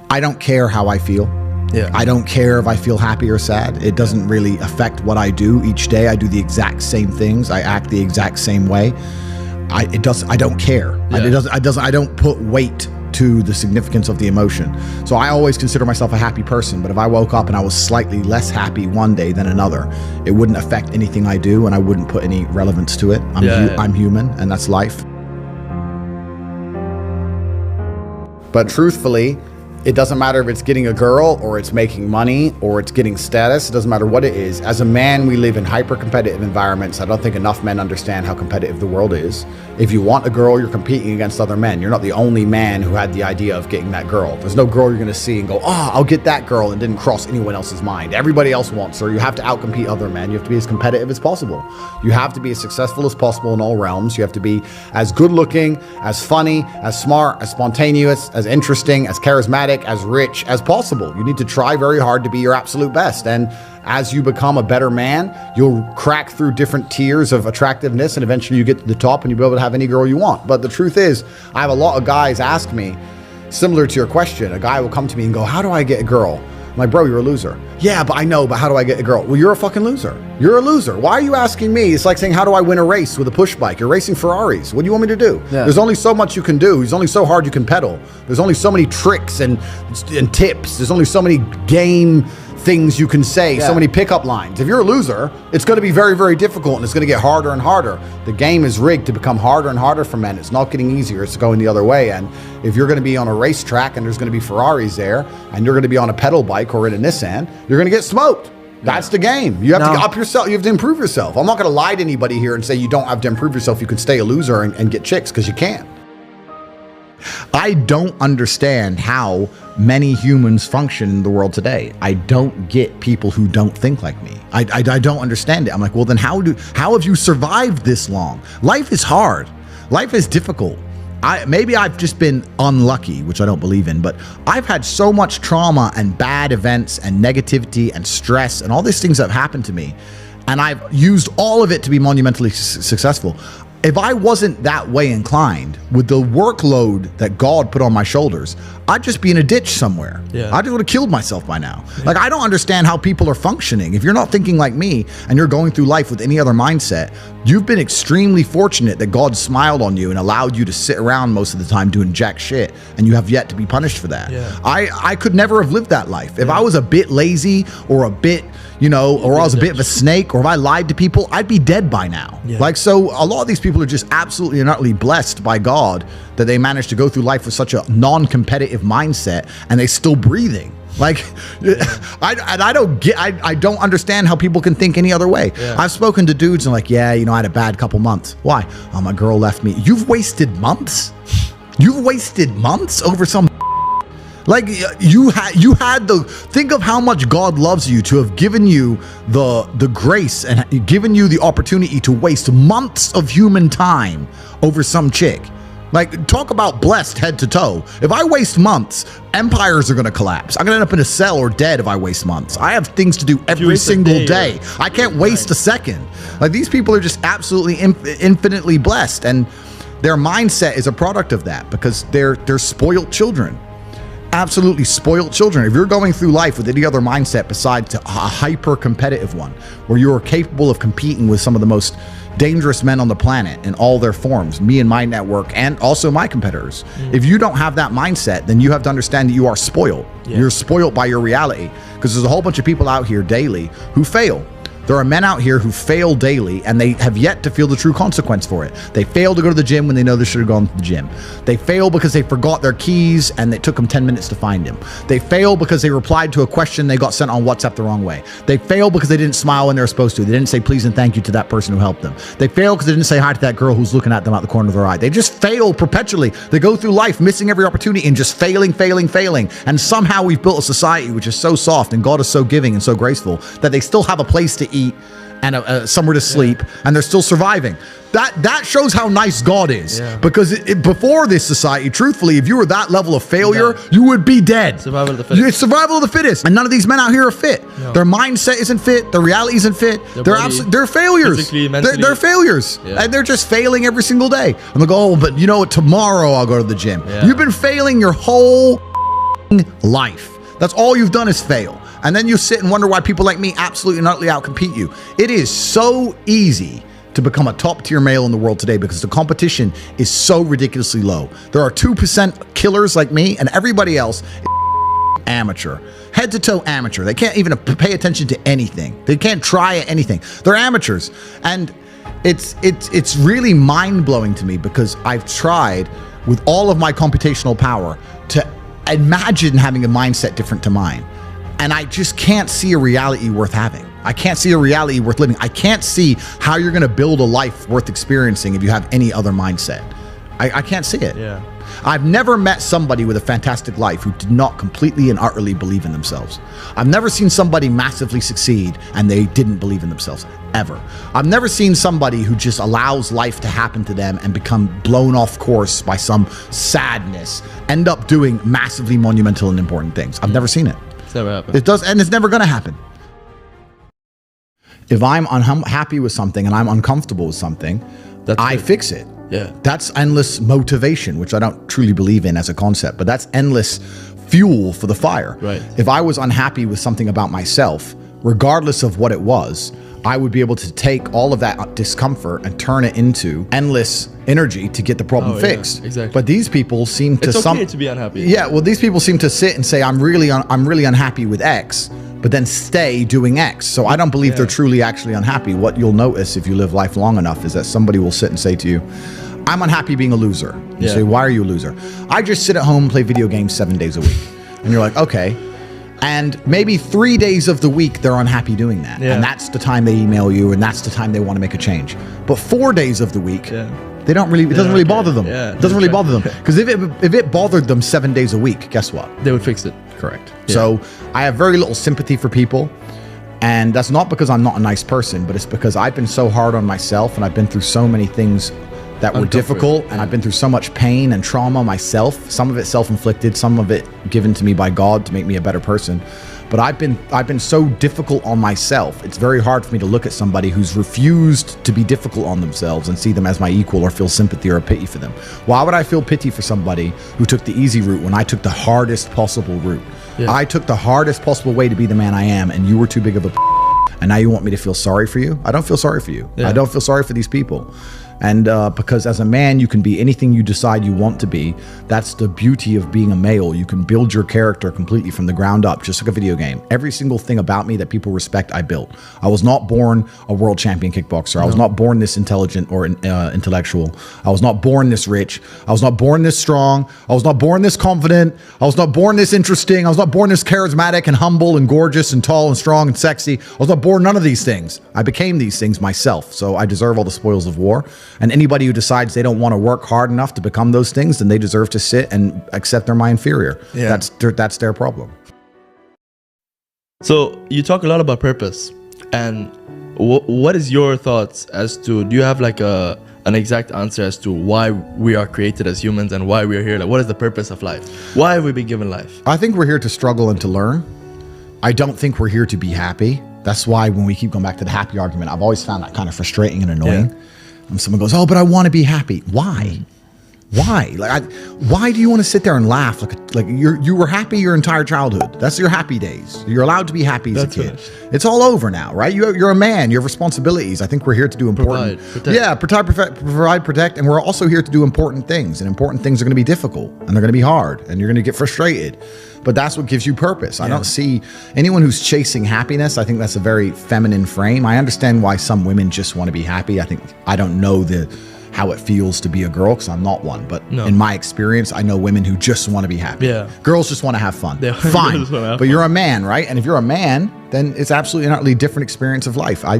I don't care how I feel. Yeah. I don't care if I feel happy or sad. It doesn't really affect what I do each day. I do the exact same things. I act the exact same way. I don't care. Yeah. I don't put weight to the significance of the emotion. So I always consider myself a happy person, but if I woke up and I was slightly less happy one day than another, it wouldn't affect anything I do, and I wouldn't put any relevance to it. I'm human, and that's life. But truthfully, it doesn't matter if it's getting a girl or it's making money or it's getting status. It doesn't matter what it is. As a man, we live in hyper-competitive environments. I don't think enough men understand how competitive the world is. If you want a girl, you're competing against other men. You're not the only man who had the idea of getting that girl. There's no girl you're going to see and go, oh, I'll get that girl, and didn't cross anyone else's mind. Everybody else wants her. You have to outcompete other men. You have to be as competitive as possible. You have to be as successful as possible in all realms. You have to be as good-looking, as funny, as smart, as spontaneous, as interesting, as charismatic, as rich as possible. You need to try very hard to be your absolute best. And as you become a better man, you'll crack through different tiers of attractiveness, and eventually you get to the top and you'll be able to have any girl you want. But the truth is, I have a lot of guys ask me, similar to your question, a guy will come to me and go, how do I get a girl? I'm like, bro, you're a loser. Yeah, but I know, but how do I get a girl? Well, you're a fucking loser. You're a loser. Why are you asking me? It's like saying, how do I win a race with a push bike? You're racing Ferraris. What do you want me to do? Yeah. There's only so much you can do. There's only so hard you can pedal. There's only so many tricks and tips. There's only so many game things you can say, so many pickup lines. If you're a loser, it's going to be very, very difficult, and it's going to get harder and harder. The game is rigged to become harder and harder for men. It's not getting easier. It's going the other way. And if you're going to be on a racetrack and there's going to be Ferraris there, and you're going to be on a pedal bike or in a Nissan, you're going to get smoked. That's the game. You have to up yourself. You have to improve yourself. I'm not going to lie to anybody here and say you don't have to improve yourself. You can stay a loser and get chicks, because you can't. I don't understand how many humans function in the world today. I don't get people who don't think like me. I don't understand it. I'm like, well, then how have you survived this long? Life is hard. Life is difficult. Maybe I've just been unlucky, which I don't believe in, but I've had so much trauma and bad events and negativity and stress and all these things that have happened to me, and I've used all of it to be monumentally successful. If I wasn't that way inclined with the workload that God put on my shoulders, I'd just be in a ditch somewhere. Yeah. I just would have killed myself by now. Yeah. Like, I don't understand how people are functioning. If you're not thinking like me and you're going through life with any other mindset, you've been extremely fortunate that God smiled on you and allowed you to sit around most of the time doing jack shit, and you have yet to be punished for that. Yeah. I could never have lived that life. If I was a bit lazy or a bit, or I was a bit of a snake, or if I lied to people, I'd be dead by now. Yeah. Like, so a lot of these people are just absolutely and utterly blessed by God that they managed to go through life with such a non-competitive mindset, and they're still breathing. Like, I don't understand how people can think any other way. Yeah. I've spoken to dudes and like, I had a bad couple months. Why? Oh, my girl left me. You've wasted months? You've wasted months over some. Like, you had think of how much God loves you to have given you the grace and given you the opportunity to waste months of human time over some chick. Like, talk about blessed head to toe. If I waste months, empires are going to collapse. I'm going to end up in a cell or dead if I waste months. I have things to do every single day. I can't waste a second. Like, these people are just absolutely infinitely blessed, and their mindset is a product of that, because they're spoiled children. Absolutely spoiled children. If you're going through life with any other mindset besides a hyper-competitive one, where you are capable of competing with some of the most dangerous men on the planet in all their forms, me and my network, and also my competitors. If you don't have that mindset, then you have to understand that you are spoiled. You're spoiled by your reality, because there's a whole bunch of people out here daily who fail. There are men out here who fail daily, and they have yet to feel the true consequence for it. They fail to go to the gym when they know they should have gone to the gym. They fail because they forgot their keys and it took them 10 minutes to find them. They fail because they replied to a question they got sent on WhatsApp the wrong way. They fail because they didn't smile when they were supposed to. They didn't say please and thank you to that person who helped them. They fail because they didn't say hi to that girl who's looking at them out the corner of their eye. They just fail perpetually. They go through life missing every opportunity and just failing. And somehow we've built a society which is so soft, and God is so giving and so graceful, that they still have a place to eat and somewhere to sleep, and they're still surviving. That shows how nice God is, because before this society, truthfully, if you were that level of failure, you would be dead. Survival of the fittest. It's survival of the fittest, and none of these men out here are fit. No. Their mindset isn't fit. Their reality isn't fit. They're failures. They're failures, and they're just failing every single day. And they go, oh, but tomorrow I'll go to the gym. You've been failing your whole life. That's all you've done is fail. And then you sit and wonder why people like me absolutely and utterly outcompete you. It is so easy to become a top tier male in the world today because the competition is so ridiculously low. There are 2% killers like me, and everybody else is amateur. Head to toe amateur. They can't even pay attention to anything. They can't try anything. They're amateurs. And it's really mind-blowing to me because I've tried with all of my computational power to imagine having a mindset different to mine. And I just can't see a reality worth having. I can't see a reality worth living. I can't see how you're going to build a life worth experiencing if you have any other mindset. I can't see it. Yeah. I've never met somebody with a fantastic life who did not completely and utterly believe in themselves. I've never seen somebody massively succeed and they didn't believe in themselves, ever. I've never seen somebody who just allows life to happen to them and become blown off course by some sadness, end up doing massively monumental and important things. I've never seen it. It's never happened. It does, and it's never going to happen. If I'm unhappy with something and I'm uncomfortable with something, I fix it. Yeah. That's endless motivation, which I don't truly believe in as a concept, but that's endless fuel for the fire. Right. If I was unhappy with something about myself, regardless of what it was, I would be able to take all of that discomfort and turn it into endless energy to get the problem fixed. Yeah, exactly. But these people seem to it's okay to be unhappy. Yeah, well, these people seem to sit and say, I'm really unhappy with X, but then stay doing X. So I don't believe they're truly actually unhappy. What you'll notice if you live life long enough is that somebody will sit and say to you, I'm unhappy being a loser. You say, why are you a loser? I just sit at home and play video games 7 days a week. And you're like, okay. And maybe 3 days of the week, they're unhappy doing that. Yeah. And that's the time they email you, and that's the time they want to make a change. But 4 days of the week, they don't really, it doesn't really bother them. Yeah, it doesn't really bother them. Because if it bothered them 7 days a week, guess what? They would fix it. Correct. Yeah. So I have very little sympathy for people. And that's not because I'm not a nice person, but it's because I've been so hard on myself and I've been through so many things that were difficult, and I've been through so much pain and trauma myself, some of it self-inflicted, some of it given to me by God to make me a better person. But I've been so difficult on myself. It's very hard for me to look at somebody who's refused to be difficult on themselves and see them as my equal or feel sympathy or pity for them. Why would I feel pity for somebody who took the easy route when I took the hardest possible route? Yeah. I took the hardest possible way to be the man I am, and you were too big of a and now you want me to feel sorry for you? I don't feel sorry for you. I don't feel sorry for these people. And because as a man, you can be anything you decide you want to be. That's the beauty of being a male. You can build your character completely from the ground up, just like a video game. Every single thing about me that people respect, I built. I was not born a world champion kickboxer. I was not born this intelligent or intellectual. I was not born this rich. I was not born this strong. I was not born this confident. I was not born this interesting. I was not born this charismatic and humble and gorgeous and tall and strong and sexy. I was not born none of these things. I became these things myself. So I deserve all the spoils of war. And anybody who decides they don't want to work hard enough to become those things, then they deserve to sit and accept they're my inferior. Yeah. That's their problem. So you talk a lot about purpose, and what is your thoughts as to, do you have like an exact answer as to why we are created as humans and why we are here? Like, what is the purpose of life? Why have we been given life? I think we're here to struggle and to learn. I don't think we're here to be happy. That's why when we keep going back to the happy argument, I've always found that kind of frustrating and annoying. Yeah. And someone goes, oh, but I want to be happy. Why? Why? Why do you want to sit there and laugh like you were happy your entire childhood? That's your happy days. You're allowed to be happy as a kid. Finished. It's all over now, right? You're a man. You have responsibilities. I think we're here to do important. Provide, protect, and we're also here to do important things. And important things are going to be difficult, and they're going to be hard, and you're going to get frustrated. But that's what gives you purpose. I don't see anyone who's chasing happiness. I think that's a very feminine frame. I understand why some women just want to be happy. I don't know how it feels to be a girl, because I'm not one. But in my experience, I know women who just want to be happy. Yeah. Girls just want to have fun. Fine. But you're a man, right? And if you're a man, then it's absolutely an utterly different experience of life. I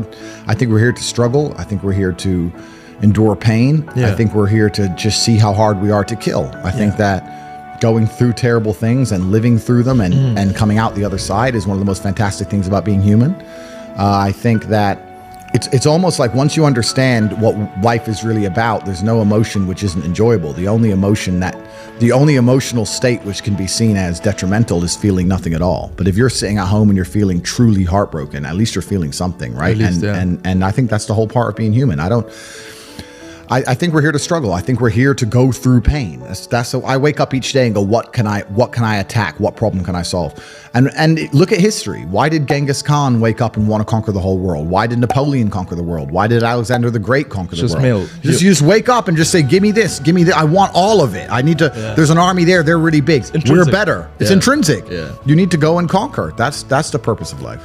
think we're here to struggle. I think we're here to endure pain. Yeah. I think we're here to just see how hard we are to kill. I think that going through terrible things and living through them and coming out the other side is one of the most fantastic things about being human. I think that it's almost like once you understand what life is really about, there's no emotion which isn't enjoyable. The only emotional state which can be seen as detrimental is feeling nothing at all. But if you're sitting at home and you're feeling truly heartbroken, at least you're feeling something, right? And I think that's the whole part of being human. I think we're here to struggle. I think we're here to go through pain. That's so I wake up each day and go, what can I attack? What problem can I solve? And look at history. Why did Genghis Khan wake up and want to conquer the whole world? Why did Napoleon conquer the world? Why did Alexander the Great conquer the world? You just wake up and just say, give me this, give me that. I want all of it. I need to, there's an army there. They're really big. We're better. It's intrinsic. Yeah. You need to go and conquer. That's the purpose of life.